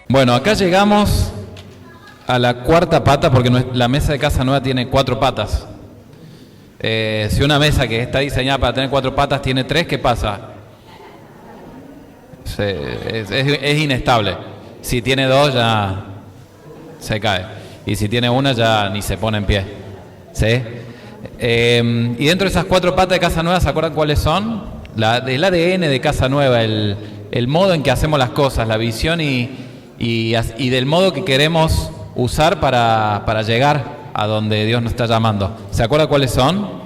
Bueno, acá llegamos a la cuarta pata porque la mesa de Casa Nueva tiene 4 patas. Si una mesa que está diseñada para tener 4 patas tiene 3, ¿qué pasa? Es inestable. Si tiene 2 ya se cae. Y si tiene 1 ya ni se pone en pie. ¿Sí? Y dentro de esas 4 patas de Casa Nueva, ¿se acuerdan cuáles son? El ADN de Casa Nueva, el modo en que hacemos las cosas, la visión y del modo que queremos usar para llegar a donde Dios nos está llamando. ¿Se acuerdan cuáles son?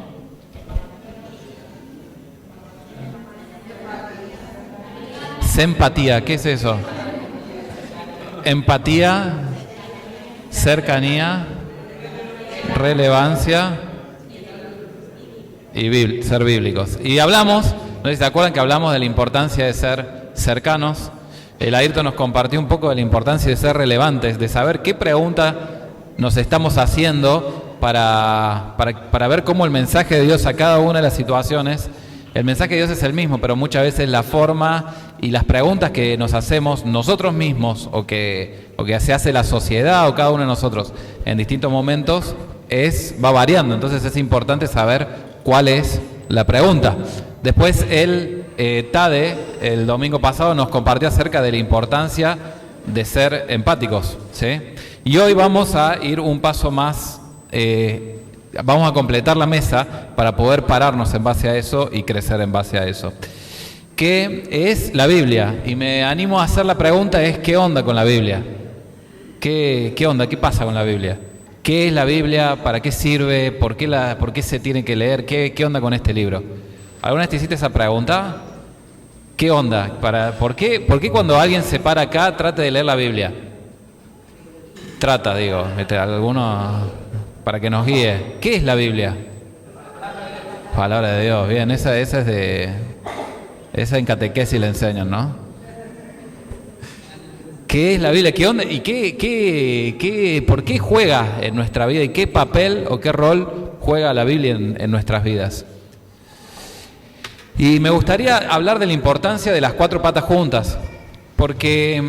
Empatía, ¿qué es eso? Empatía, cercanía, relevancia y ser bíblicos. Y hablamos, no sé si se acuerdan que hablamos de la importancia de ser cercanos. El Ayrton nos compartió un poco de la importancia de ser relevantes, de saber qué pregunta nos estamos haciendo para ver cómo el mensaje de Dios a cada una de las situaciones, el mensaje de Dios es el mismo, pero muchas veces la forma y las preguntas que nos hacemos nosotros mismos o que se hace la sociedad o cada uno de nosotros en distintos momentos va variando. Entonces es importante saber cuál es la pregunta. Después Tade, el domingo pasado, nos compartió acerca de la importancia de ser empáticos, ¿sí? Y hoy vamos a ir un paso más, vamos a completar la mesa para poder pararnos en base a eso y crecer en base a eso. ¿Qué es la Biblia? Y me animo a hacer la pregunta, ¿qué onda con la Biblia? ¿Qué onda? ¿Qué pasa con la Biblia? ¿Qué es la Biblia? ¿Para qué sirve? ¿Por qué se tiene que leer? ¿Qué onda con este libro? ¿Alguna vez te hiciste esa pregunta? ¿Qué onda? ¿Por qué cuando alguien se para acá trata de leer la Biblia? Alguno para que nos guíe. ¿Qué es la Biblia? Palabra de Dios. Bien, esa en catequesis le enseñan, ¿no? ¿Qué es la Biblia? ¿Qué onda? ¿Y por qué juega en nuestra vida? ¿Y qué papel o qué rol juega la Biblia en nuestras vidas? Y me gustaría hablar de la importancia de las 4 patas juntas, porque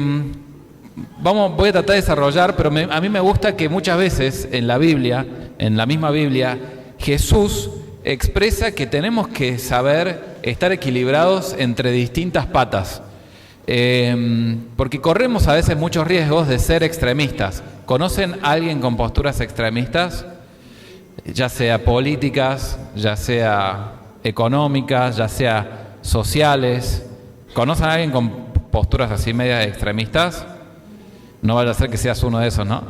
voy a tratar de desarrollar, pero a mí me gusta que muchas veces en la Biblia, en la misma Biblia, Jesús expresa que tenemos que saber estar equilibrados entre distintas patas, porque corremos a veces muchos riesgos de ser extremistas. ¿Conocen a alguien con posturas extremistas? Ya sea políticas, ya sea económicas, ya sea sociales. ¿Conocen a alguien con posturas así medias extremistas? No vaya a ser que seas uno de esos, ¿no?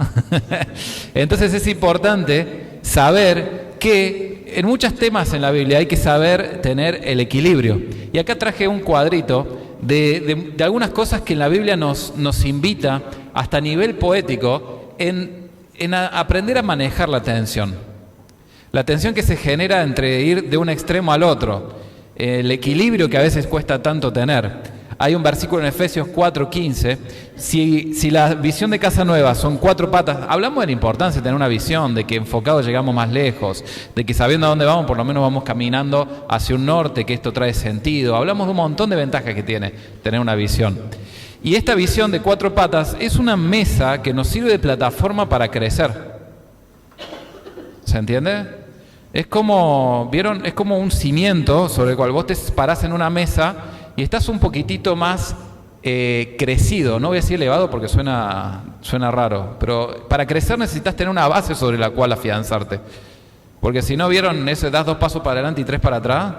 Entonces es importante saber que en muchos temas en la Biblia hay que saber tener el equilibrio. Y acá traje un cuadrito de algunas cosas que en la Biblia nos invita, hasta a nivel poético, en aprender a manejar la tensión. La tensión que se genera entre ir de un extremo al otro, el equilibrio que a veces cuesta tanto tener. Hay un versículo en Efesios 4:15, si la visión de Casa Nueva son 4 patas, hablamos de la importancia de tener una visión, de que enfocados llegamos más lejos, de que sabiendo a dónde vamos, por lo menos vamos caminando hacia un norte, que esto trae sentido. Hablamos de un montón de ventajas que tiene tener una visión. Y esta visión de 4 patas es una mesa que nos sirve de plataforma para crecer. ¿Se entiende? Es como, ¿vieron? Es como un cimiento sobre el cual vos te parás en una mesa y estás un poquitito más crecido. No voy a decir elevado porque suena raro, pero para crecer necesitas tener una base sobre la cual afianzarte. Porque si no, ¿vieron? Eso, das 2 pasos para adelante y 3 para atrás.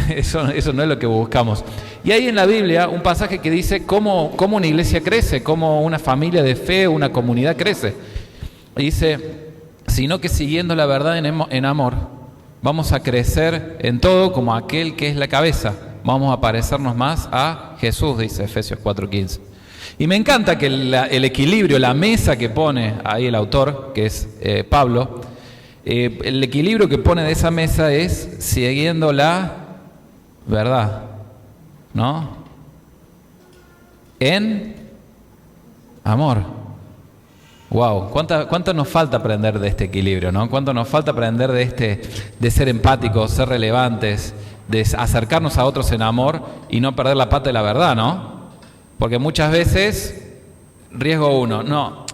Eso no es lo que buscamos. Y hay en la Biblia un pasaje que dice cómo una iglesia crece, cómo una familia de fe, una comunidad crece. Y dice, sino que siguiendo la verdad en amor, vamos a crecer en todo como aquel que es la cabeza. Vamos a parecernos más a Jesús, dice Efesios 4:15. Y me encanta que el equilibrio, la mesa que pone ahí el autor, que es Pablo, el equilibrio que pone de esa mesa es siguiendo la verdad, ¿no? En amor. Wow, ¿cuánto nos falta aprender de este equilibrio, ¿no? ¿Cuánto nos falta aprender de ser empáticos, ser relevantes, de acercarnos a otros en amor y no perder la pata de la verdad, ¿no? Porque muchas veces Riesgo 1, no.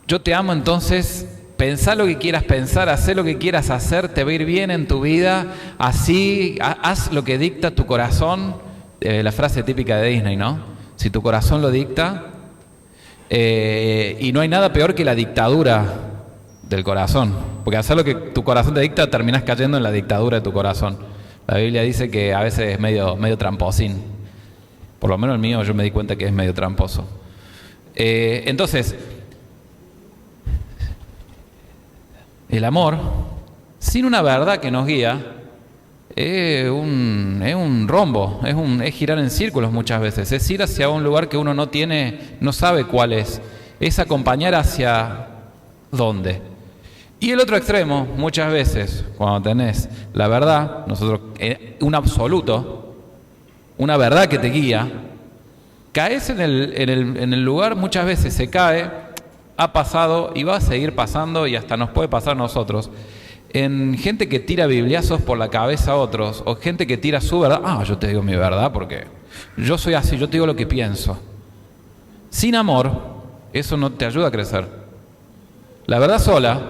Yo te amo, entonces pensá lo que quieras pensar, haz lo que quieras hacer, te va a ir bien en tu vida, así, haz lo que dicta tu corazón, la frase típica de Disney, ¿no? Si tu corazón lo dicta, y no hay nada peor que la dictadura del corazón, porque hacer lo que tu corazón te dicta, terminás cayendo en la dictadura de tu corazón. La Biblia dice que a veces es medio tramposín, por lo menos el mío yo me di cuenta que es medio tramposo. Entonces, el amor, sin una verdad que nos guía, es un rombo, es girar en círculos muchas veces, es ir hacia un lugar que uno no sabe cuál es acompañar hacia dónde. Y el otro extremo, muchas veces, cuando tenés la verdad, un absoluto, una verdad que te guía, caes en el lugar, muchas veces se cae, ha pasado y va a seguir pasando y hasta nos puede pasar a nosotros, en gente que tira bibliazos por la cabeza a otros, o gente que tira su verdad. Yo te digo mi verdad porque yo soy así, yo te digo lo que pienso. Sin amor, eso no te ayuda a crecer. La verdad sola,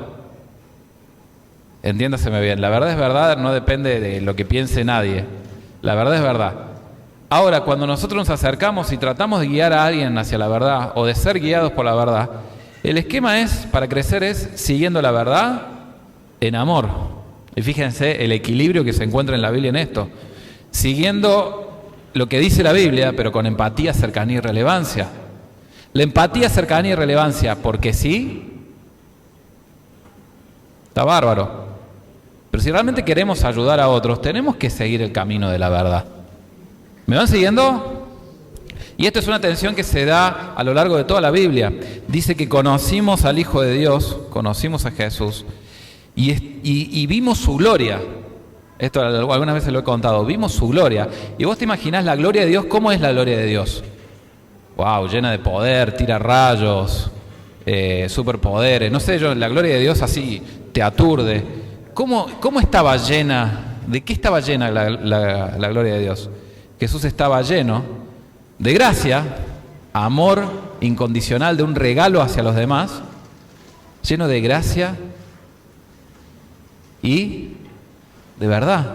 entiéndaseme bien, la verdad es verdad, no depende de lo que piense nadie. La verdad es verdad. Ahora, cuando nosotros nos acercamos y tratamos de guiar a alguien hacia la verdad, o de ser guiados por la verdad, el esquema para crecer es siguiendo la verdad en amor. Y fíjense el equilibrio que se encuentra en la Biblia en esto. Siguiendo lo que dice la Biblia, pero con empatía, cercanía y relevancia. La empatía, cercanía y relevancia, porque sí, está bárbaro. Pero si realmente queremos ayudar a otros, tenemos que seguir el camino de la verdad. ¿Me van siguiendo? Y esto es una tensión que se da a lo largo de toda la Biblia. Dice que conocimos al Hijo de Dios, conocimos a Jesús, y vimos su gloria. Esto algunas veces lo he contado, vimos su gloria. Y vos te imaginás la gloria de Dios, ¿cómo es la gloria de Dios? Wow, llena de poder, tira rayos, superpoderes, no sé, la gloria de Dios así te aturde. ¿Cómo estaba llena? ¿De qué estaba llena la gloria de Dios? Jesús estaba lleno de gracia, amor incondicional, de un regalo hacia los demás, lleno de gracia y de verdad.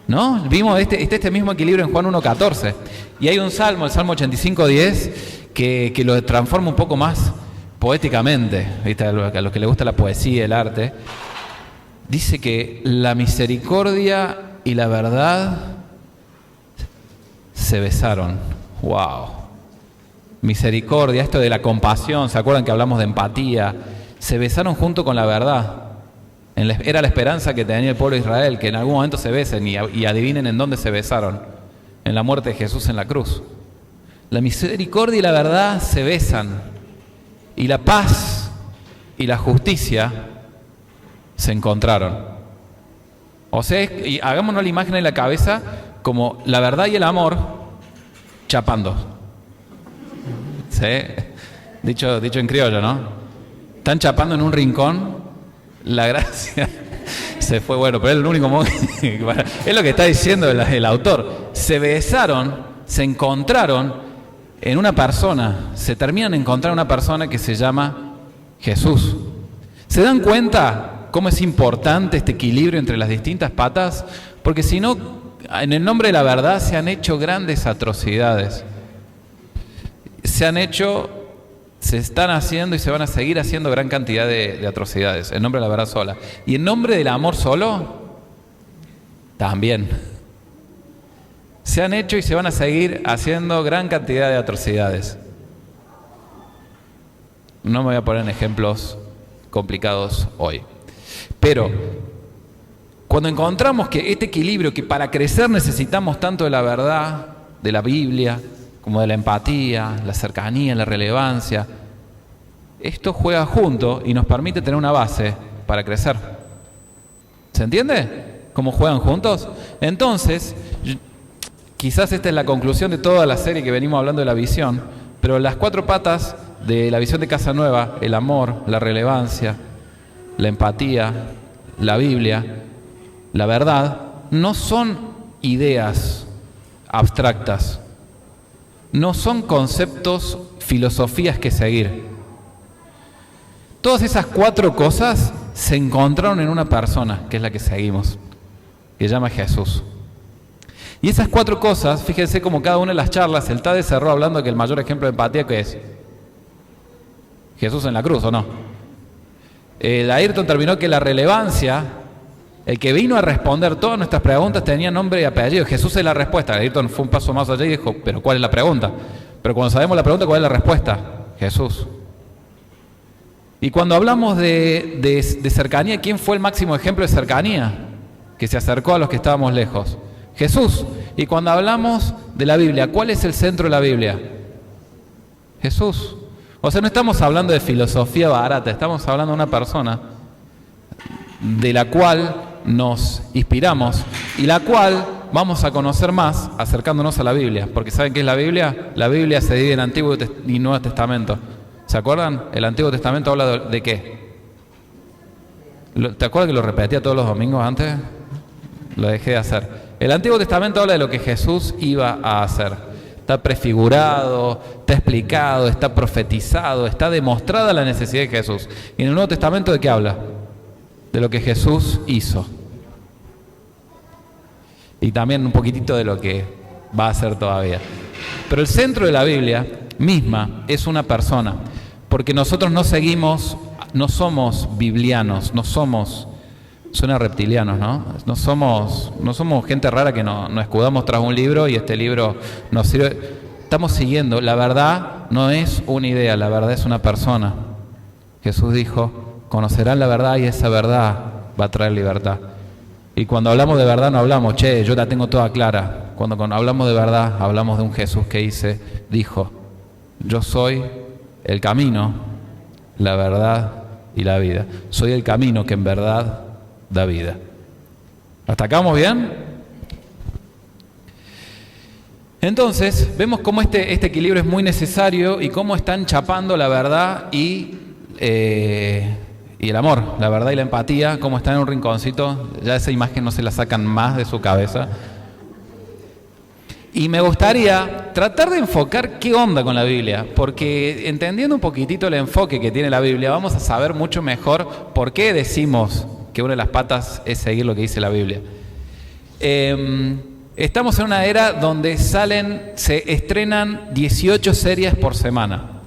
¿No? Vimos este mismo equilibrio en Juan 1:14. Y hay un salmo, el Salmo 85:10, que lo transforma un poco más poéticamente, ¿viste? A los que les gusta la poesía, el arte. Dice que la misericordia y la verdad se besaron. ¡Wow! Misericordia, esto de la compasión, ¿se acuerdan que hablamos de empatía? Se besaron junto con la verdad. Era la esperanza que tenía el pueblo de Israel, que en algún momento se besen, y adivinen en dónde se besaron. En la muerte de Jesús en la cruz. La misericordia y la verdad se besan, y la paz y la justicia se encontraron. O sea, y hagámonos la imagen en la cabeza como la verdad y el amor chapando. ¿Sí? Dicho en criollo, ¿no? Están chapando en un rincón, la gracia se fue, bueno, pero es el único modo es lo que está diciendo el autor. Se besaron, se encontraron en una persona, se terminan de encontrar una persona que se llama Jesús. ¿Se dan cuenta cómo es importante este equilibrio entre las distintas patas? Porque si no, en el nombre de la verdad se han hecho grandes atrocidades. Se están haciendo y se van a seguir haciendo gran cantidad de atrocidades en nombre de la verdad sola. Y en nombre del amor solo, también. Se han hecho y se van a seguir haciendo gran cantidad de atrocidades. No me voy a poner en ejemplos complicados hoy. Pero cuando encontramos que este equilibrio, que para crecer necesitamos tanto de la verdad, de la Biblia, como de la empatía, la cercanía, la relevancia, esto juega junto y nos permite tener una base para crecer. ¿Se entiende cómo juegan juntos? Entonces, quizás esta es la conclusión de toda la serie que venimos hablando de la visión, pero las 4 patas de la visión de Casa Nueva, el amor, la relevancia, la empatía, la Biblia, la verdad, no son ideas abstractas, no son conceptos, filosofías que seguir. Todas esas 4 cosas se encontraron en una persona, que es la que seguimos, que se llama Jesús. Y esas 4 cosas, fíjense como cada una de las charlas, el Tade cerró hablando que el mayor ejemplo de empatía que es Jesús en la cruz, ¿o no? Ayrton terminó que la relevancia, el que vino a responder todas nuestras preguntas tenía nombre y apellido. Jesús es la respuesta. Ayrton fue un paso más allá y dijo, pero ¿cuál es la pregunta? Pero cuando sabemos la pregunta, ¿cuál es la respuesta? Jesús. Y cuando hablamos de cercanía, ¿quién fue el máximo ejemplo de cercanía? Que se acercó a los que estábamos lejos. Jesús. Y cuando hablamos de la Biblia, ¿cuál es el centro de la Biblia? Jesús. O sea, no estamos hablando de filosofía barata, estamos hablando de una persona de la cual nos inspiramos y la cual vamos a conocer más acercándonos a la Biblia. Porque ¿saben qué es la Biblia? La Biblia se divide en Antiguo y Nuevo Testamento. ¿Se acuerdan? El Antiguo Testamento habla de qué. ¿Te acuerdas que lo repetía todos los domingos antes? Lo dejé de hacer. El Antiguo Testamento habla de lo que Jesús iba a hacer. Está prefigurado, está explicado, está profetizado, está demostrada la necesidad de Jesús. ¿Y en el Nuevo Testamento de qué habla? De lo que Jesús hizo. Y también un poquitito de lo que va a hacer todavía. Pero el centro de la Biblia misma es una persona. Porque nosotros no somos biblianos, no somos, suena reptilianos, ¿no? No somos gente rara que nos escudamos tras un libro y este libro nos sirve. Estamos siguiendo, la verdad no es una idea, la verdad es una persona. Jesús dijo, conocerán la verdad y esa verdad va a traer libertad. Y cuando hablamos de verdad no hablamos, yo la tengo toda clara. Cuando hablamos de verdad, hablamos de un Jesús que dijo, yo soy el camino, la verdad y la vida. Soy el camino que en verdad da vida. ¿Hasta acá vamos bien? Entonces, vemos cómo este equilibrio es muy necesario y cómo están chapando la verdad y el amor, la verdad y la empatía, cómo están en un rinconcito. Ya esa imagen no se la sacan más de su cabeza. Y me gustaría tratar de enfocar qué onda con la Biblia, porque entendiendo un poquitito el enfoque que tiene la Biblia, vamos a saber mucho mejor por qué decimos que una de las patas es seguir lo que dice la Biblia. Estamos en una era donde se estrenan 18 series por semana.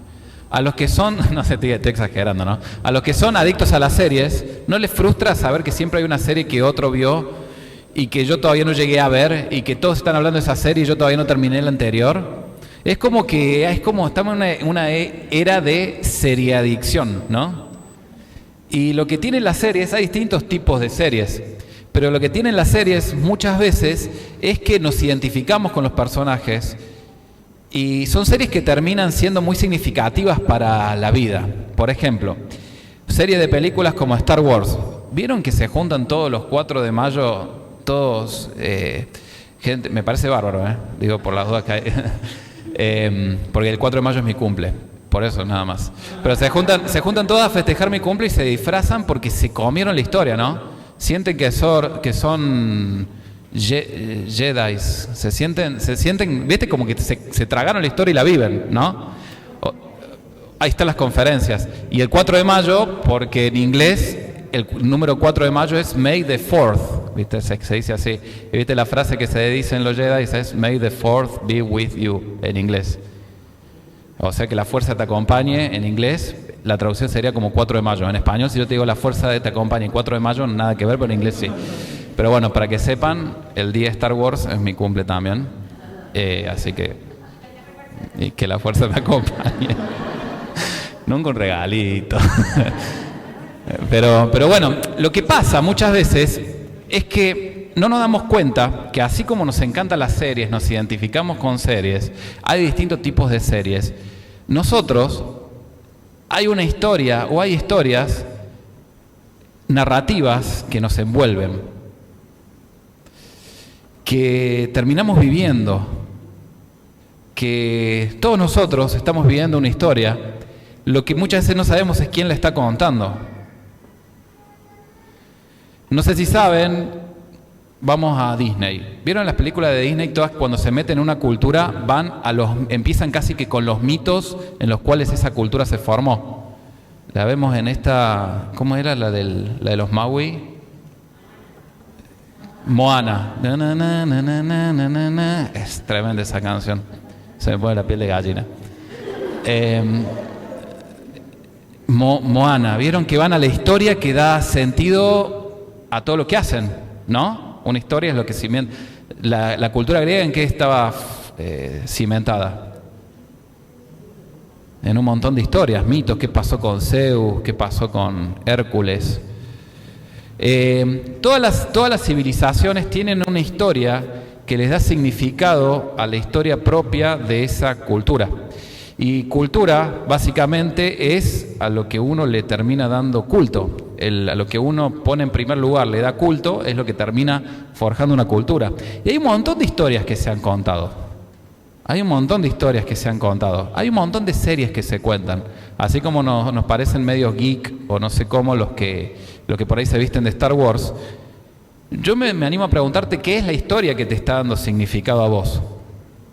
A los que son, no sé, estoy exagerando, ¿no? A los que son adictos a las series, ¿no les frustra saber que siempre hay una serie que otro vio y que yo todavía no llegué a ver y que todos están hablando de esa serie y yo todavía no terminé la anterior? Es como estamos en una era de seriadicción, ¿no? Y lo que tienen las series, hay distintos tipos de series, pero lo que tienen las series muchas veces es que nos identificamos con los personajes y son series que terminan siendo muy significativas para la vida. Por ejemplo, series de películas como Star Wars. ¿Vieron que se juntan todos los 4 de mayo? Todos, gente, me parece bárbaro, digo por las dudas que hay, porque el 4 de mayo es mi cumple, por eso nada más. Pero se juntan todas a festejar mi cumple y se disfrazan porque se comieron la historia, ¿no? Sienten que son Jedis, se sienten, viste, como que se tragaron la historia y la viven, ¿no? Ahí están las conferencias. Y el 4 de mayo, porque en inglés el número 4 de mayo es May the 4th, ¿viste? Se dice así. Y viste la frase que se dice en los Jedi, es May the 4th be with you, en inglés. O sea que la fuerza te acompañe, en inglés, la traducción sería como 4 de mayo. En español, si yo te digo la fuerza te acompañe 4 de mayo, nada que ver, pero en inglés sí. Pero bueno, para que sepan, el día de Star Wars es mi cumple también. Así que la fuerza me acompañe. Nunca un regalito. Pero bueno, lo que pasa muchas veces es que no nos damos cuenta que así como nos encantan las series, nos identificamos con series, hay distintos tipos de series. Nosotros, hay una historia o hay historias narrativas que nos envuelven, que terminamos viviendo, que todos nosotros estamos viviendo una historia, lo que muchas veces no sabemos es quién la está contando. No sé si saben, vamos a Disney. ¿Vieron las películas de Disney? Todas cuando se meten en una cultura empiezan casi que con los mitos en los cuales esa cultura se formó. La vemos en esta, ¿cómo era la de los Maui? Moana. Na, na, na, na, na, na, na, na. Es tremenda esa canción. Se me pone la piel de gallina. Moana. ¿Vieron que van a la historia que da sentido a todo lo que hacen? ¿No? Una historia es lo que cimienta. La cultura griega, ¿en qué estaba cimentada? En un montón de historias, mitos. ¿Qué pasó con Zeus? ¿Qué pasó con Hércules? Todas las civilizaciones tienen una historia que les da significado a la historia propia de esa cultura. Y cultura, básicamente, es a lo que uno le termina dando culto. A lo que uno pone en primer lugar, le da culto, es lo que termina forjando una cultura. Y hay un montón de historias que se han contado. Hay un montón de series que se cuentan. Así como nos parecen medios geek, o no sé cómo, los que por ahí se visten de Star Wars. Yo me animo a preguntarte qué es la historia que te está dando significado a vos.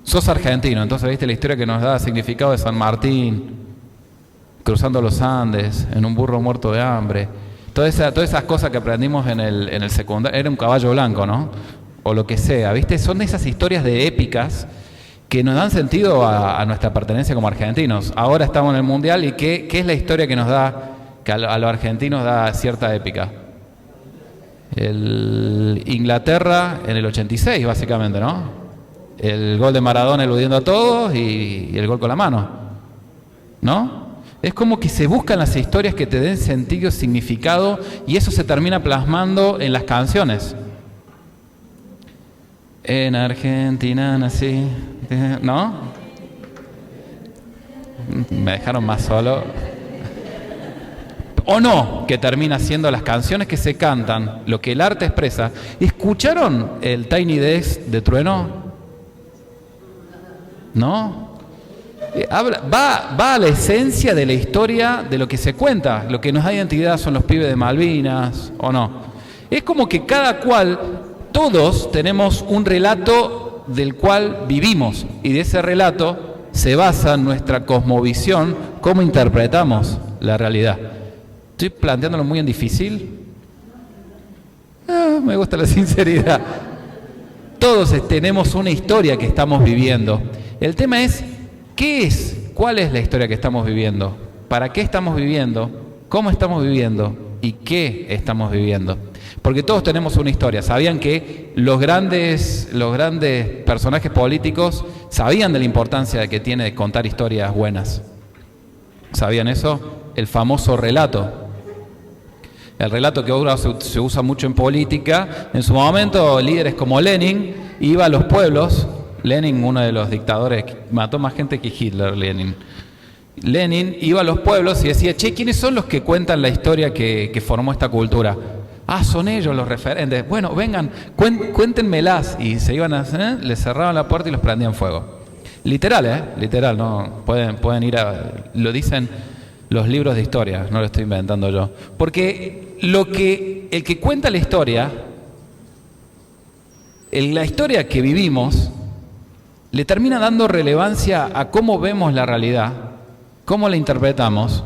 Sos argentino, entonces viste la historia que nos da significado de San Martín, cruzando los Andes, en un burro muerto de hambre. Todas esas cosas que aprendimos en el secundario, era un caballo blanco, ¿no? O lo que sea, ¿viste? Son esas historias de épicas que nos dan sentido a nuestra pertenencia como argentinos. Ahora estamos en el Mundial y ¿qué es la historia que nos da, que a los argentinos da cierta épica? Inglaterra en el 86, básicamente, ¿no? El gol de Maradona eludiendo a todos y el gol con la mano, ¿no? Es como que se buscan las historias que te den sentido, significado, y eso se termina plasmando en las canciones. En Argentina nací, ¿no? Me dejaron más solo. O no, que termina siendo las canciones que se cantan, lo que el arte expresa. ¿Escucharon el Tiny Desk de Trueno? ¿No? Va a la esencia de la historia de lo que se cuenta. Lo que nos da identidad son los pibes de Malvinas, ¿o no? Es como que cada cual, todos tenemos un relato del cual vivimos, y de ese relato se basa nuestra cosmovisión, cómo interpretamos la realidad. ¿Estoy planteándolo muy en difícil? Me gusta la sinceridad. Todos tenemos una historia que estamos viviendo. El tema es, ¿cuál es la historia que estamos viviendo? ¿Para qué estamos viviendo? ¿Cómo estamos viviendo? ¿Y qué estamos viviendo? Porque todos tenemos una historia. ¿Sabían que los grandes personajes políticos sabían de la importancia que tiene de contar historias buenas? ¿Sabían eso? El famoso relato. El relato que ahora se usa mucho en política. En su momento, líderes como Lenin iba a los pueblos. Lenin, uno de los dictadores, mató más gente que Hitler, Lenin. Lenin iba a los pueblos y decía, che, ¿quiénes son los que cuentan la historia que formó esta cultura? Ah, son ellos los referentes. Bueno, vengan, cuéntenmelas. Y se iban les cerraban la puerta y los prendían fuego. Literal, literal, no pueden ir lo dicen los libros de historia, no lo estoy inventando yo. Porque el que cuenta la historia que vivimos, le termina dando relevancia a cómo vemos la realidad, cómo la interpretamos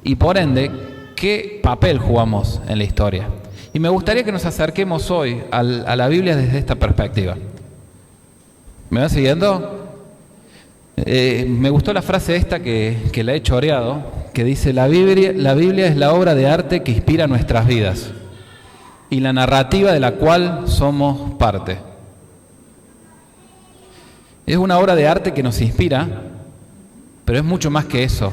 y por ende, qué papel jugamos en la historia. Y me gustaría que nos acerquemos hoy a la Biblia desde esta perspectiva. ¿Me van siguiendo? Me gustó la frase esta que la he choreado, que dice, la Biblia es la obra de arte que inspira nuestras vidas y la narrativa de la cual somos parte. Es una obra de arte que nos inspira, pero es mucho más que eso.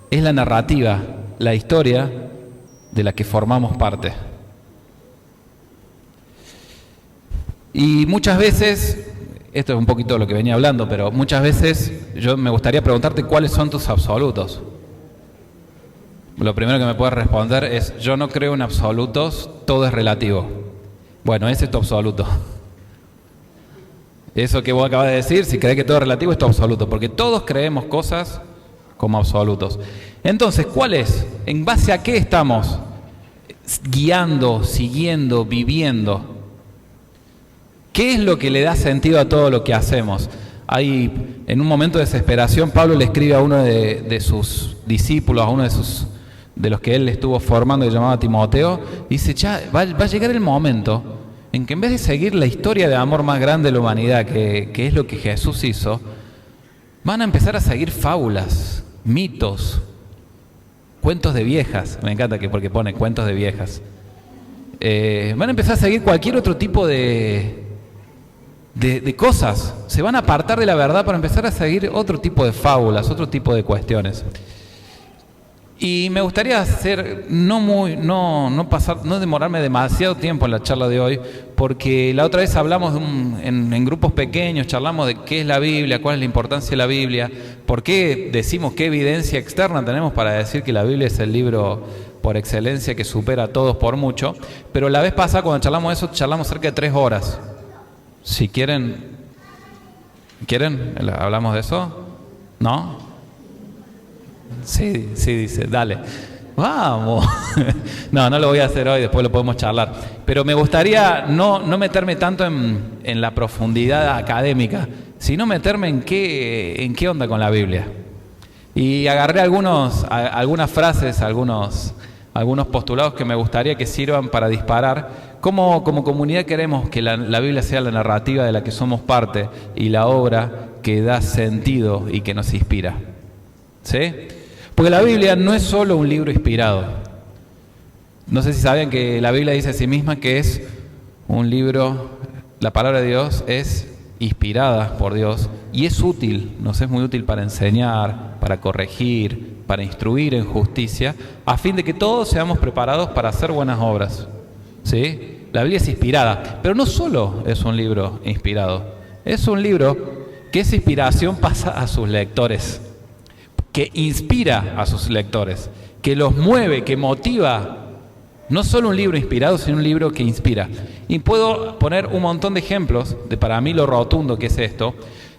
Es la narrativa, la historia de la que formamos parte. Y muchas veces, esto es un poquito de lo que venía hablando, pero muchas veces yo me gustaría preguntarte cuáles son tus absolutos. Lo primero que me puedes responder es, yo no creo en absolutos, todo es relativo. Bueno, ese es tu absoluto. Eso que vos acabas de decir, si crees que todo es relativo, es tu absoluto, porque todos creemos cosas como absolutos. Entonces, ¿cuál es? ¿En base a qué estamos guiando, siguiendo, viviendo? ¿Qué es lo que le da sentido a todo lo que hacemos? Hay, en un momento de desesperación, Pablo le escribe a uno de sus discípulos, a uno de los que él estuvo formando, que llamaba Timoteo, y dice, ya va a llegar el momento en que en vez de seguir la historia de amor más grande de la humanidad, que es lo que Jesús hizo, van a empezar a seguir fábulas, mitos, cuentos de viejas. Me encanta porque pone cuentos de viejas. Van a empezar a seguir cualquier otro tipo de cosas. Se van a apartar de la verdad para empezar a seguir otro tipo de fábulas, otro tipo de cuestiones. Y me gustaría hacer, no demorarme demasiado tiempo en la charla de hoy, porque la otra vez hablamos en grupos pequeños, charlamos de qué es la Biblia, cuál es la importancia de la Biblia, por qué decimos, qué evidencia externa tenemos para decir que la Biblia es el libro por excelencia que supera a todos por mucho. Pero la vez pasada cuando charlamos eso, charlamos cerca de 3 horas. Si quieren, ¿hablamos de eso? ¿No? Sí, dice, dale. Vamos. No lo voy a hacer hoy, después lo podemos charlar. Pero me gustaría no meterme tanto en la profundidad académica, sino meterme en qué onda con la Biblia. Y agarré algunas frases, algunos postulados que me gustaría que sirvan para disparar. Como comunidad queremos que la Biblia sea la narrativa de la que somos parte y la obra que da sentido y que nos inspira. ¿Sí? Porque la Biblia no es solo un libro inspirado. No sé si sabían que la Biblia dice a sí misma que es un libro, la palabra de Dios es inspirada por Dios y es útil, nos es muy útil para enseñar, para corregir, para instruir en justicia, a fin de que todos seamos preparados para hacer buenas obras. ¿Sí? La Biblia es inspirada, pero no solo es un libro inspirado, es un libro que esa inspiración pasa a sus lectores, que inspira a sus lectores, que los mueve, que motiva. No solo un libro inspirado, sino un libro que inspira. Y puedo poner un montón de ejemplos de para mí lo rotundo que es esto,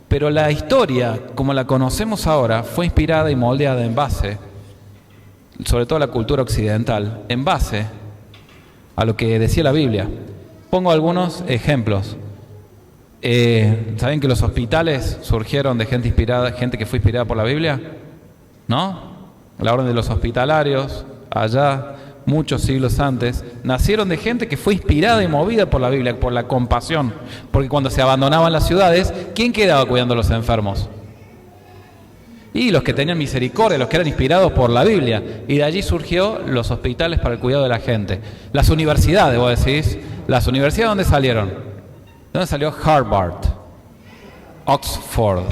pero la historia, como la conocemos ahora, fue inspirada y moldeada en base, sobre todo la cultura occidental, en base a lo que decía la Biblia. Pongo algunos ejemplos. ¿Saben que los hospitales surgieron de gente inspirada, gente que fue inspirada por la Biblia? ¿No? La orden de los hospitalarios, allá, muchos siglos antes, nacieron de gente que fue inspirada y movida por la Biblia, por la compasión. Porque cuando se abandonaban las ciudades, ¿quién quedaba cuidando a los enfermos? Y los que tenían misericordia, los que eran inspirados por la Biblia. Y de allí surgió los hospitales para el cuidado de la gente. Las universidades, vos decís, ¿las universidades dónde salieron? ¿De dónde salió Harvard? Oxford.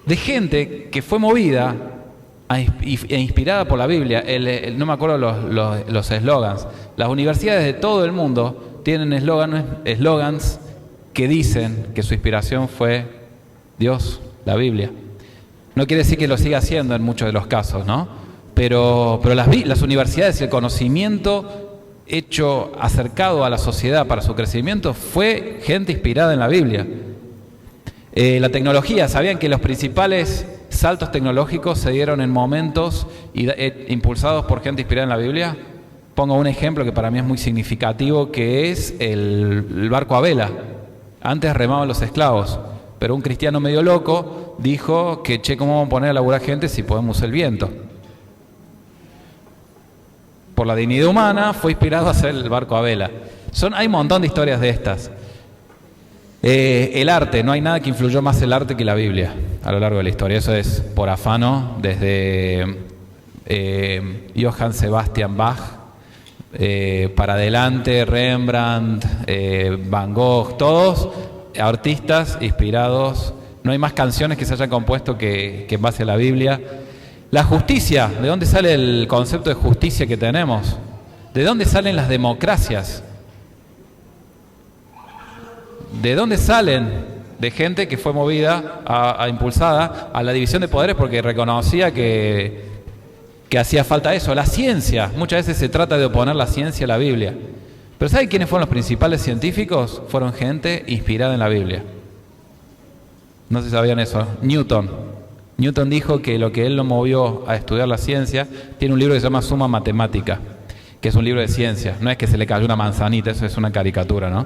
De gente que fue movida e inspirada por la Biblia. No me acuerdo los eslogans. Las universidades de todo el mundo tienen eslogans que dicen que su inspiración fue Dios, la Biblia. No quiere decir que lo siga haciendo en muchos de los casos, ¿no? Pero las universidades y el conocimiento hecho acercado a la sociedad para su crecimiento fue gente inspirada en la Biblia. La tecnología, ¿sabían que los principales saltos tecnológicos se dieron en momentos impulsados por gente inspirada en la Biblia? Pongo un ejemplo que para mí es muy significativo, que es el barco a vela. Antes remaban los esclavos, pero un cristiano medio loco dijo que, ¿cómo vamos a poner a laburar gente si podemos usar el viento? Por la dignidad humana fue inspirado a hacer el barco a vela. Hay un montón de historias de estas. El arte, no hay nada que influyó más el arte que la Biblia a lo largo de la historia. Eso es por afano, desde Johann Sebastian Bach para adelante, Rembrandt, Van Gogh, todos artistas inspirados. No hay más canciones que se hayan compuesto que en base a la Biblia. La justicia, ¿de dónde sale el concepto de justicia que tenemos? ¿De dónde salen las democracias? ¿De dónde salen? De gente que fue movida, impulsada a la división de poderes porque reconocía que hacía falta eso. La ciencia, muchas veces se trata de oponer la ciencia a la Biblia. Pero ¿saben quiénes fueron los principales científicos? Fueron gente inspirada en la Biblia. No sé si sabían eso. Newton dijo que lo que él lo movió a estudiar la ciencia, tiene un libro que se llama Summa Mathematica, que es un libro de ciencia. No es que se le cayó una manzanita, eso es una caricatura, ¿no?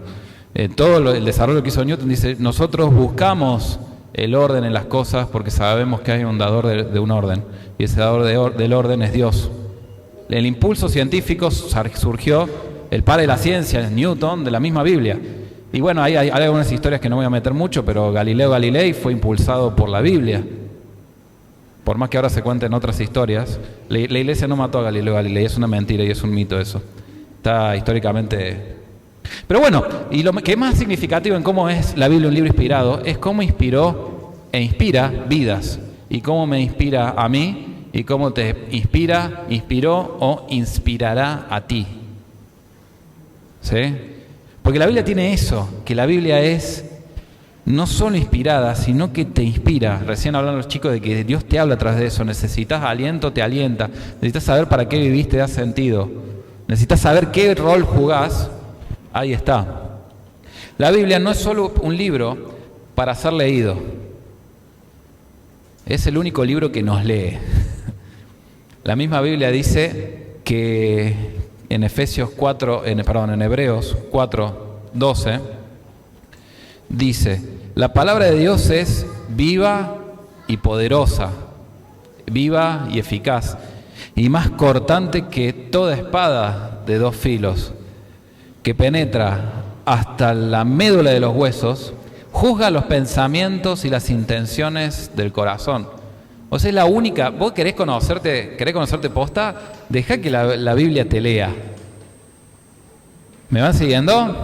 El desarrollo que hizo Newton dice, nosotros buscamos el orden en las cosas porque sabemos que hay un dador de un orden, y ese dador del orden es Dios. El impulso científico surgió, el padre de la ciencia, Newton, de la misma Biblia. Y bueno, hay algunas historias que no voy a meter mucho, pero Galileo Galilei fue impulsado por la Biblia. Por más que ahora se cuenten otras historias, la iglesia no mató a Galileo Galilei, es una mentira y es un mito eso. Está históricamente... Pero bueno, y lo que es más significativo en cómo es la Biblia un libro inspirado, es cómo inspiró e inspira vidas. Y cómo me inspira a mí, y cómo te inspiró o inspirará a ti. ¿Sí? Porque la Biblia tiene eso, que la Biblia es no solo inspirada, sino que te inspira. Recién hablaron los chicos de que Dios te habla a través de eso. Necesitas aliento, te alienta. Necesitas saber para qué viviste, da sentido. Necesitas saber qué rol jugás. Ahí está. La Biblia no es solo un libro para ser leído. Es el único libro que nos lee. La misma Biblia dice que en Hebreos 4:12 dice, la palabra de Dios es viva y poderosa, viva y eficaz, y más cortante que toda espada de dos filos, que penetra hasta la médula de los huesos, juzga los pensamientos y las intenciones del corazón. O sea, es la única. ¿Vos querés conocerte posta? Deja que la Biblia te lea. ¿Me van siguiendo?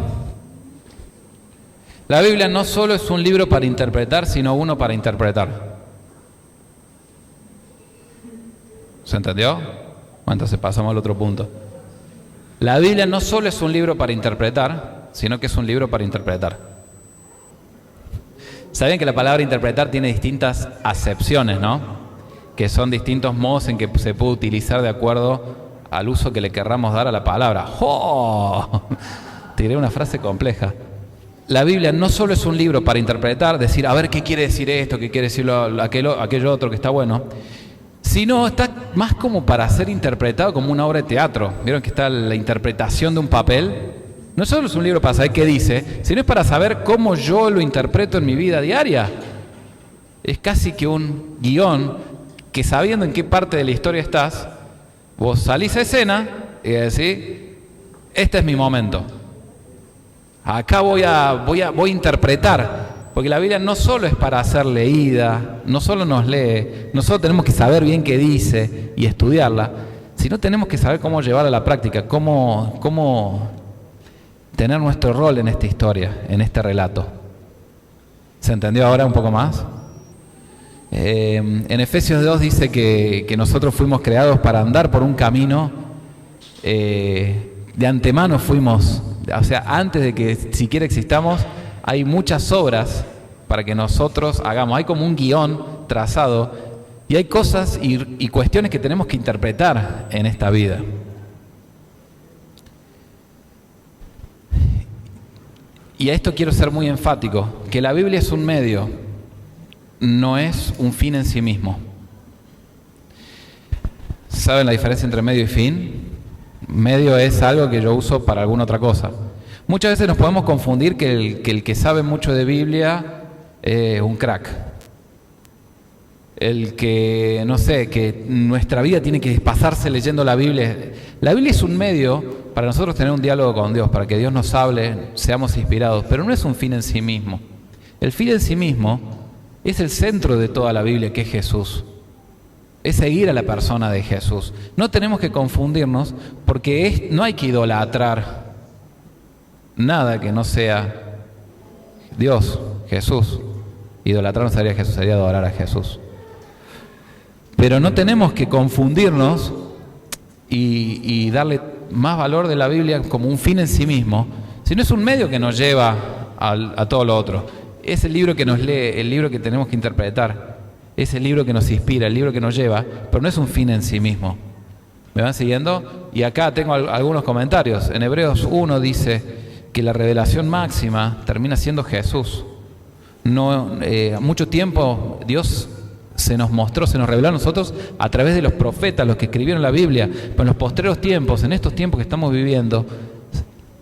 La Biblia no solo es un libro para interpretar, sino uno para interpretar. ¿Se entendió? Bueno, entonces pasamos al otro punto. La Biblia no solo es un libro para interpretar, sino que es un libro para interpretar. Saben que la palabra interpretar tiene distintas acepciones, ¿no? Que son distintos modos en que se puede utilizar de acuerdo al uso que le querramos dar a la palabra. ¡Oh! Tiré una frase compleja. La Biblia no solo es un libro para interpretar, decir, a ver qué quiere decir esto, qué quiere decir aquello otro que está bueno, sino está más como para ser interpretado como una obra de teatro. ¿Vieron que está la interpretación de un papel? No solo es un libro para saber qué dice, sino es para saber cómo yo lo interpreto en mi vida diaria. Es casi que un guión que, sabiendo en qué parte de la historia estás, vos salís a escena y decís, este es mi momento. Acá voy a interpretar. Porque la Biblia no solo es para ser leída, no solo nos lee, no solo tenemos que saber bien qué dice y estudiarla, sino tenemos que saber cómo llevarla a la práctica, cómo tener nuestro rol en esta historia, en este relato. ¿Se entendió ahora un poco más? En Efesios 2 dice que nosotros fuimos creados para andar por un camino, de antemano fuimos, o sea, antes de que siquiera existamos, hay muchas obras para que nosotros hagamos. Hay como un guión trazado y hay cosas y cuestiones que tenemos que interpretar en esta vida. Y a esto quiero ser muy enfático, que la Biblia es un medio, no es un fin en sí mismo. ¿Saben la diferencia entre medio y fin? Medio es algo que yo uso para alguna otra cosa. Muchas veces nos podemos confundir que el que sabe mucho de Biblia es un crack. El que, no sé, que nuestra vida tiene que pasarse leyendo la Biblia. La Biblia es un medio para nosotros tener un diálogo con Dios, para que Dios nos hable, seamos inspirados, pero no es un fin en sí mismo. El fin en sí mismo es el centro de toda la Biblia, que es Jesús. Es seguir a la persona de Jesús. No tenemos que confundirnos porque no hay que idolatrar nada que no sea Dios, Jesús. Idolatrar no sería Jesús, sería adorar a Jesús. Pero no tenemos que confundirnos y darle más valor de la Biblia como un fin en sí mismo, sino es un medio que nos lleva a todo lo otro. Es el libro que nos lee, el libro que tenemos que interpretar, es el libro que nos inspira, el libro que nos lleva, pero no es un fin en sí mismo. ¿Me van siguiendo? Y acá tengo algunos comentarios. En Hebreos 1 dice que la revelación máxima termina siendo Jesús. Mucho tiempo Dios se nos mostró, se nos reveló a nosotros a través de los profetas, los que escribieron la Biblia. Pero en los postreros tiempos, en estos tiempos que estamos viviendo,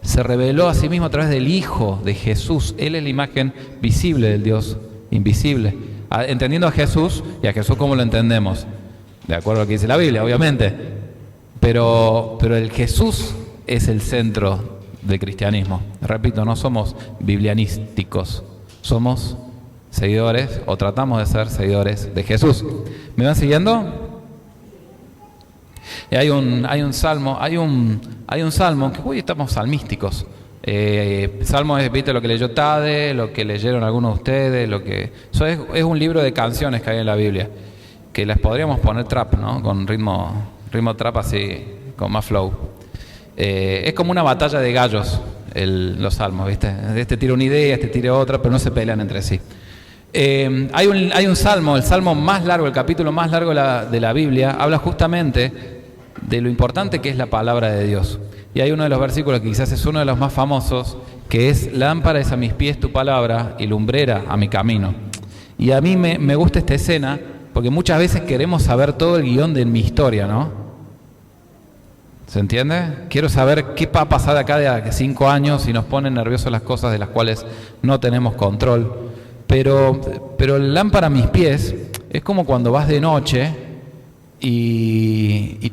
se reveló a sí mismo a través del Hijo de Jesús. Él es la imagen visible del Dios invisible. Entendiendo a Jesús, y a Jesús como lo entendemos, de acuerdo a lo que dice la Biblia, obviamente, pero el Jesús es el centro del cristianismo. Repito, no somos biblianísticos, somos seguidores, o tratamos de ser seguidores de Jesús. ¿Me van siguiendo? Y hay un salmo que hoy estamos salmísticos. Salmo es, viste, lo que leyó Tade, lo que leyeron algunos de ustedes, eso es un libro de canciones que hay en la Biblia, que las podríamos poner trap, ¿no? Con ritmo trap así, con más flow. Es como una batalla de gallos los salmos, ¿viste? Este tira una idea, este tira otra, pero no se pelean entre sí. Hay un salmo, el salmo más largo, el capítulo más largo de la Biblia, habla justamente de lo importante que es la palabra de Dios. Y hay uno de los versículos que quizás es uno de los más famosos, que es: lámpara es a mis pies tu palabra y lumbrera a mi camino. Y a mí me gusta esta escena porque muchas veces queremos saber todo el guión de mi historia, ¿no? ¿Se entiende? Quiero saber qué va a pasar de acá de 5 años y nos ponen nerviosos las cosas de las cuales no tenemos control. Pero lámpara a mis pies es como cuando vas de noche y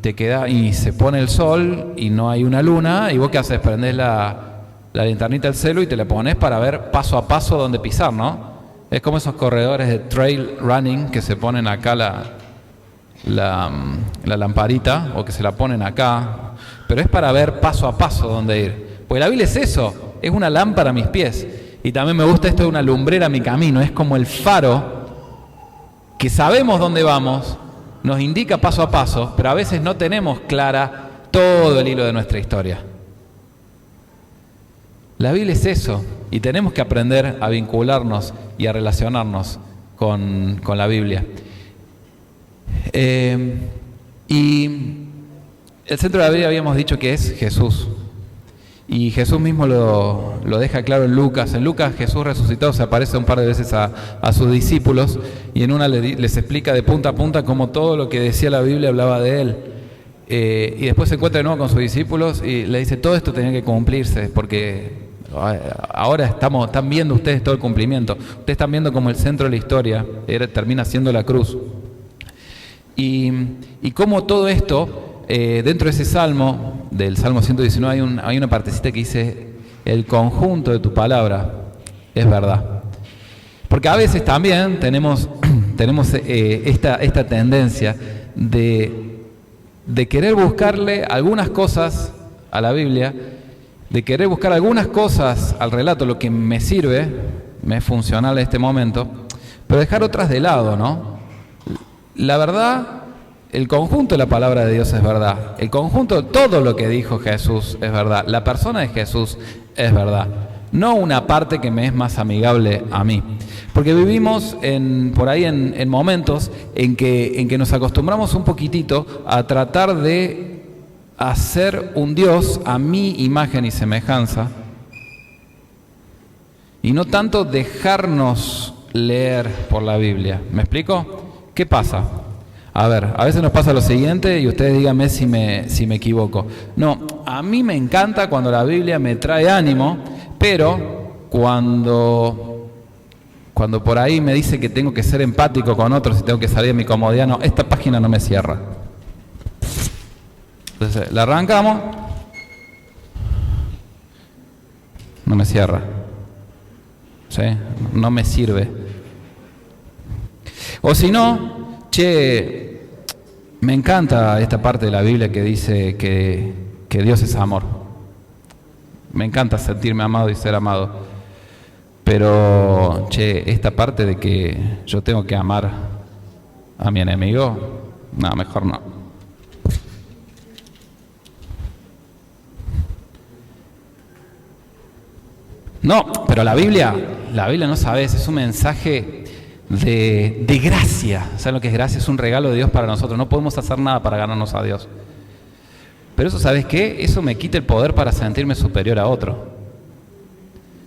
se pone el sol y no hay una luna, y vos qué haces, prendés la linternita del celu y te la pones para ver paso a paso dónde pisar, ¿no? Es como esos corredores de trail running que se ponen acá la lamparita, o que se la ponen acá, pero es para ver paso a paso dónde ir. Pues la Biblia es eso, es una lámpara a mis pies. Y también me gusta esto de una lumbrera a mi camino, es como el faro que sabemos dónde vamos, nos indica paso a paso, pero a veces no tenemos clara todo el hilo de nuestra historia. La Biblia es eso, y tenemos que aprender a vincularnos y a relacionarnos con la Biblia. Y el centro de la Biblia habíamos dicho que es Jesús. Y Jesús mismo lo deja claro en Lucas. En Lucas, Jesús resucitado se aparece un par de veces a sus discípulos, y en una les explica de punta a punta cómo todo lo que decía la Biblia hablaba de él. Y después se encuentra de nuevo con sus discípulos y le dice: todo esto tenía que cumplirse, porque ahora están viendo ustedes todo el cumplimiento. Ustedes están viendo como el centro de la historia termina siendo la cruz. Y cómo todo esto... dentro de ese salmo, del Salmo 119, hay una partecita que dice: el conjunto de tu palabra es verdad. Porque a veces también tenemos esta tendencia de querer buscarle algunas cosas a la Biblia, de querer buscar algunas cosas al relato, lo que me sirve, me es funcional en este momento, pero dejar otras de lado, ¿no? La verdad... el conjunto de la palabra de Dios es verdad. El conjunto de todo lo que dijo Jesús es verdad. La persona de Jesús es verdad. No una parte que me es más amigable a mí. Porque vivimos por ahí en momentos en que nos acostumbramos un poquitito a tratar de hacer un Dios a mi imagen y semejanza, y no tanto dejarnos leer por la Biblia. ¿Me explico? ¿Qué pasa? A ver, a veces nos pasa lo siguiente, y ustedes díganme si me equivoco. No, a mí me encanta cuando la Biblia me trae ánimo, pero cuando por ahí me dice que tengo que ser empático con otros y tengo que salir de mi comodidad, no, esta página no me cierra. Entonces, la arrancamos, no me cierra, ¿sí? No me sirve. O si no... me encanta esta parte de la Biblia que dice que Dios es amor. Me encanta sentirme amado y ser amado. Pero, esta parte de que yo tengo que amar a mi enemigo, no, mejor no. No, pero la Biblia no sabes, es un mensaje de gracia. ¿Saben lo que es gracia? Es un regalo de Dios para nosotros. No podemos hacer nada para ganarnos a Dios. Pero eso, ¿sabes qué? Eso me quita el poder para sentirme superior a otro.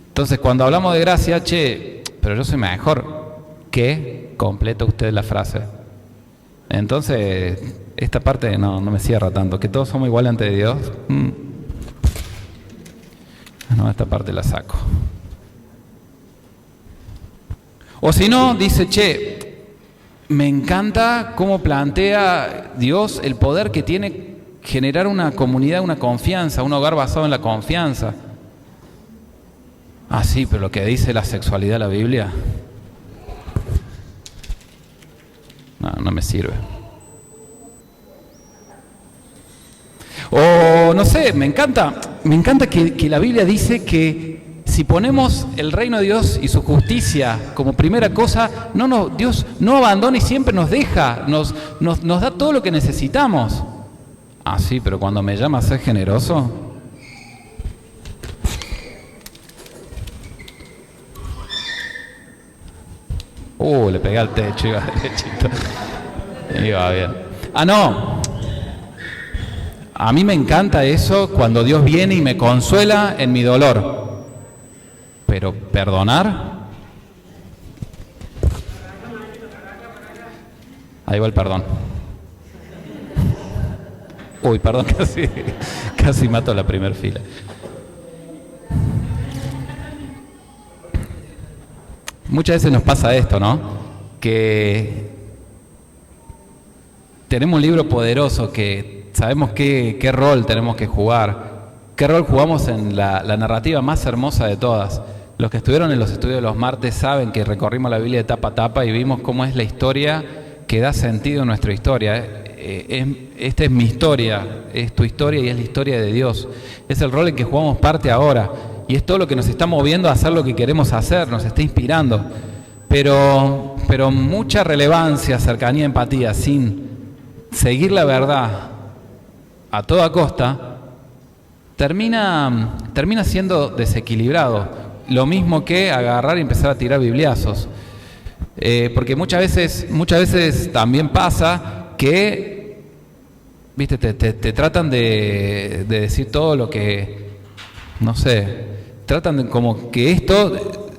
Entonces, cuando hablamos de gracia, pero yo soy mejor que, completa usted la frase. Entonces, esta parte no me cierra tanto. Que todos somos iguales ante Dios. No, esta parte la saco. O si no, dice, che, me encanta cómo plantea Dios el poder que tiene generar una comunidad, una confianza, un hogar basado en la confianza. Ah, sí, pero lo que dice la sexualidad de la Biblia, no me sirve. O no sé, me encanta que la Biblia dice que si ponemos el reino de Dios y su justicia como primera cosa, Dios no abandona y siempre nos deja, nos da todo lo que necesitamos. Ah, sí, pero cuando me llama a ser generoso, le pegué al techo, iba derechito. Iba bien. Ah, no. A mí me encanta eso cuando Dios viene y me consuela en mi dolor. Pero perdonar, ahí va el perdón. Uy, perdón, casi mato la primera fila. Muchas veces nos pasa esto, ¿no? Que tenemos un libro poderoso que sabemos qué rol tenemos que jugar, qué rol jugamos en la narrativa más hermosa de todas. Los que estuvieron en los estudios de los martes saben que recorrimos la Biblia de tapa a tapa y vimos cómo es la historia que da sentido a nuestra historia. Esta es mi historia, es tu historia y es la historia de Dios. Es el rol en que jugamos parte ahora y es todo lo que nos está moviendo a hacer lo que queremos hacer, nos está inspirando. Pero mucha relevancia, cercanía, empatía, sin seguir la verdad a toda costa, termina siendo desequilibrado. Lo mismo que agarrar y empezar a tirar bibliazos. Porque muchas veces también pasa que, viste, te tratan de decir todo lo que, no sé, tratan de como que esto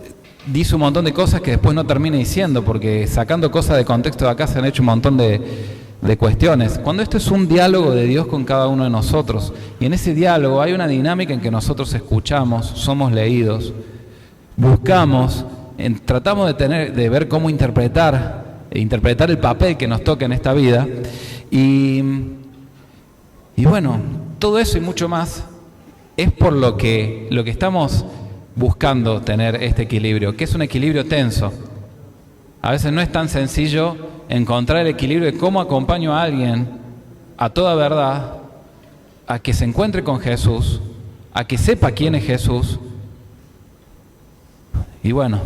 dice un montón de cosas que después no termina diciendo, porque sacando cosas de contexto de acá se han hecho un montón de cuestiones. Cuando esto es un diálogo de Dios con cada uno de nosotros, y en ese diálogo hay una dinámica en que nosotros escuchamos, somos leídos, buscamos, tratamos de ver cómo interpretar el papel que nos toca en esta vida, y bueno, todo eso y mucho más es por lo que estamos buscando tener este equilibrio, que es un equilibrio tenso. A veces no es tan sencillo encontrar el equilibrio de cómo acompaño a alguien a toda verdad, a que se encuentre con Jesús, a que sepa quién es Jesús, y bueno,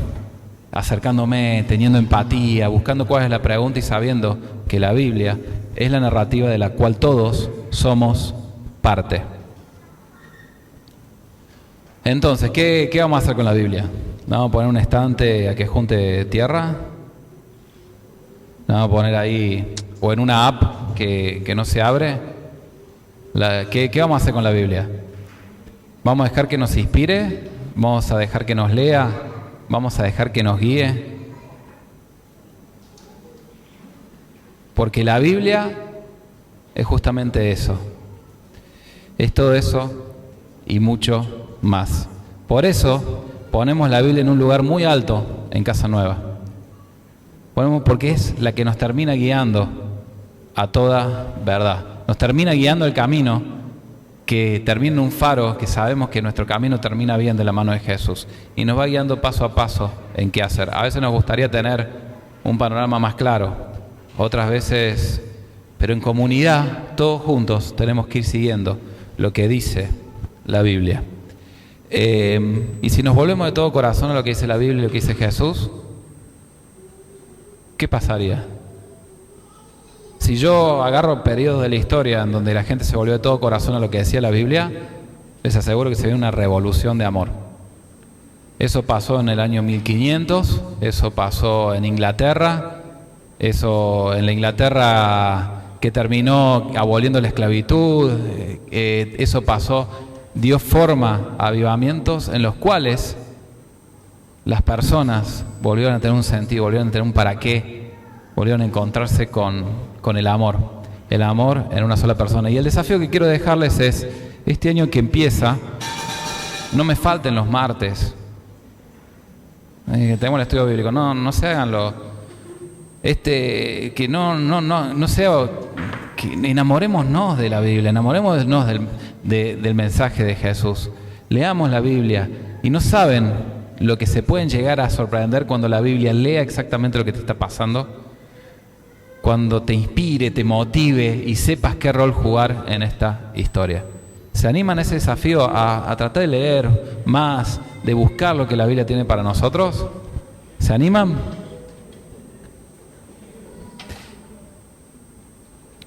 acercándome, teniendo empatía, buscando cuál es la pregunta y sabiendo que la Biblia es la narrativa de la cual todos somos parte. Entonces, ¿qué vamos a hacer con la Biblia? ¿La vamos a poner en un estante a que junte tierra? ¿La vamos a poner ahí, o en una app que no se abre? ¿Qué vamos a hacer con la Biblia? ¿Vamos a dejar que nos inspire? ¿Vamos a dejar que nos lea? ¿Vamos a dejar que nos guíe? Porque la Biblia es justamente eso. Es todo eso y mucho más. Por eso ponemos la Biblia en un lugar muy alto en Casa Nueva. Porque es la que nos termina guiando a toda verdad. Nos termina guiando el camino, que termina en un faro, que sabemos que nuestro camino termina bien de la mano de Jesús. Y nos va guiando paso a paso en qué hacer. A veces nos gustaría tener un panorama más claro. Otras veces, pero en comunidad, todos juntos, tenemos que ir siguiendo lo que dice la Biblia. Y si nos volvemos de todo corazón a lo que dice la Biblia y lo que dice Jesús, ¿qué pasaría? Si yo agarro periodos de la historia en donde la gente se volvió de todo corazón a lo que decía la Biblia, les aseguro que se ve una revolución de amor. Eso pasó en el año 1500, eso pasó en Inglaterra, eso en la Inglaterra que terminó aboliendo la esclavitud, eso pasó, dio forma a avivamientos en los cuales las personas volvieron a tener un sentido, volvieron a tener un para qué, volvieron a encontrarse con el amor en una sola persona. Y el desafío que quiero dejarles es, este año que empieza, no me falten los martes. Tenemos el estudio bíblico. No se hagan que no sea, que enamorémonos de la Biblia, enamorémonos del mensaje de Jesús. Leamos la Biblia y no saben lo que se pueden llegar a sorprender cuando la Biblia lea exactamente lo que te está pasando, cuando te inspire, te motive y sepas qué rol jugar en esta historia. ¿Se animan a ese desafío a tratar de leer más, de buscar lo que la Biblia tiene para nosotros? ¿Se animan?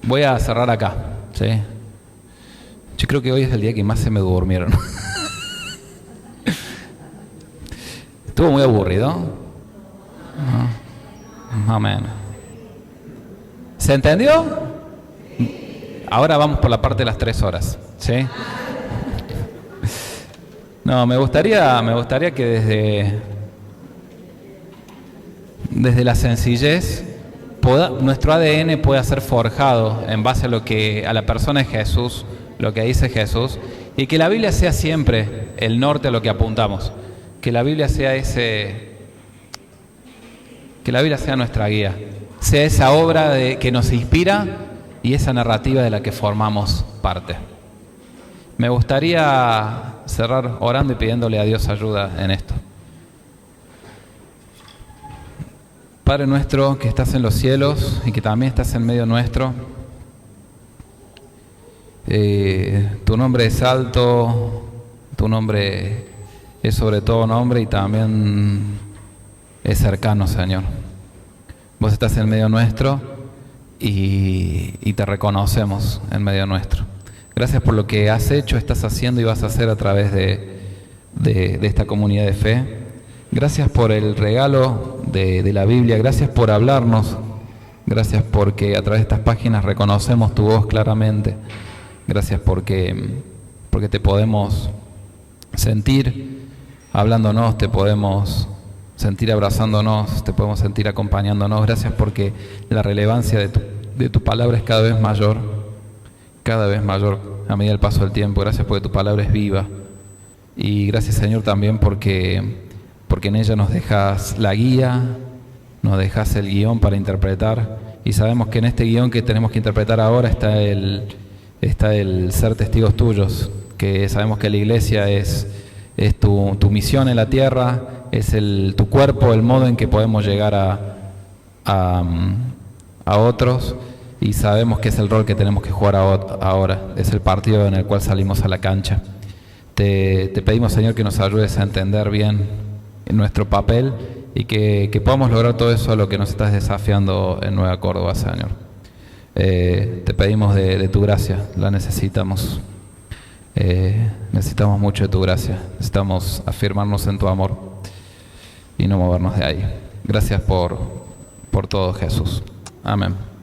Voy a cerrar acá, ¿sí? Yo creo que hoy es el día que más se me durmieron. ¿Estuvo muy aburrido? No, más o menos. ¿Se entendió? Ahora vamos por la parte de las 3 horas, ¿sí? No, me gustaría que desde la sencillez nuestro ADN pueda ser forjado en base a la persona de Jesús, lo que dice Jesús, y que la Biblia sea siempre el norte a lo que apuntamos, que la Biblia sea nuestra guía, sea esa obra que nos inspira y esa narrativa de la que formamos parte. Me gustaría cerrar orando y pidiéndole a Dios ayuda en esto. Padre nuestro que estás en los cielos y que también estás en medio nuestro, tu nombre es alto, tu nombre es sobre todo nombre y también es cercano, Señor. Vos estás en medio nuestro y te reconocemos en medio nuestro. Gracias por lo que has hecho, estás haciendo y vas a hacer a través de esta comunidad de fe. Gracias por el regalo de la Biblia, gracias por hablarnos, gracias porque a través de estas páginas reconocemos tu voz claramente, gracias porque te podemos sentir hablándonos, te podemos sentir abrazándonos, te podemos sentir acompañándonos. Gracias porque la relevancia de tu palabra es cada vez mayor a medida del paso del tiempo. Gracias porque tu palabra es viva y gracias, Señor, también porque en ella nos dejas la guía, nos dejas el guión para interpretar y sabemos que en este guión que tenemos que interpretar ahora está el ser testigos tuyos, que sabemos que la iglesia es tu misión en la tierra, es tu cuerpo, el modo en que podemos llegar a otros y sabemos que es el rol que tenemos que jugar ahora, es el partido en el cual salimos a la cancha. Te pedimos, Señor, que nos ayudes a entender bien nuestro papel y que podamos lograr todo eso a lo que nos estás desafiando en Nueva Córdoba, Señor. Te pedimos de tu gracia, la necesitamos. Necesitamos mucho de tu gracia, necesitamos afirmarnos en tu amor y no movernos de ahí. Gracias por todo, Jesús. Amén.